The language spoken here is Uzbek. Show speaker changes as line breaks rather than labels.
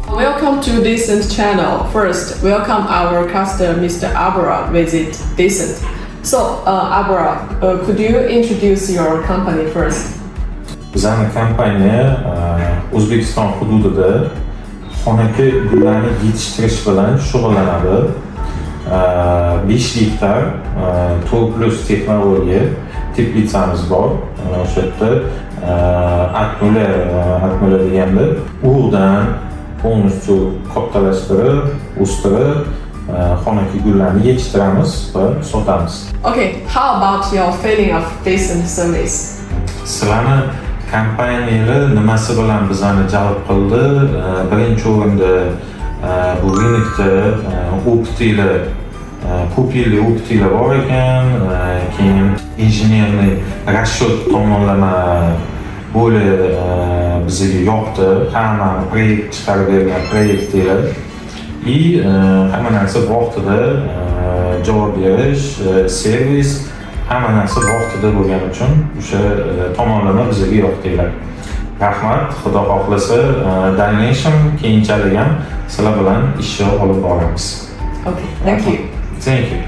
Welcome to Decent channel. First, welcome our customer Mr. Abra visit Decent. So, Abra, could you introduce your company first?
Bizning kompaniya O'zbekiston hududida xonaki gullarni yetishtirish bilan shug'ullanadi. 5 gektar 4+ texnologiya teplitsamiz bor. O'sha yerda atmula deganda urug'dan полностью kattalashtirib, o'stirib, xonaki gullarni yetishtiramiz va sotamiz.
Okay, how about your feeling of Decent service?
Sizlarni kompaniyalari nimasi bilan bizani jalb qildi? Birinchi o'rinda bu rinokda optiylar, ko'p yillik optiylar bor ekan, keyin injenerlik расчет tomonlama bo'li bizga yoqdi. Hammani proyekt chiqarib bergan proyektlar hamma narsa vaqtida javob berish, servis, hamma narsa vaqtida bo'lgani uchun o'sha tomonlama bizga yoqdilar. Rahmat, Xudo xohlasa, dальнейшем keyinchalik ham sizlar bilan ishni olib boramiz.
Okay, thank you.
Thank you.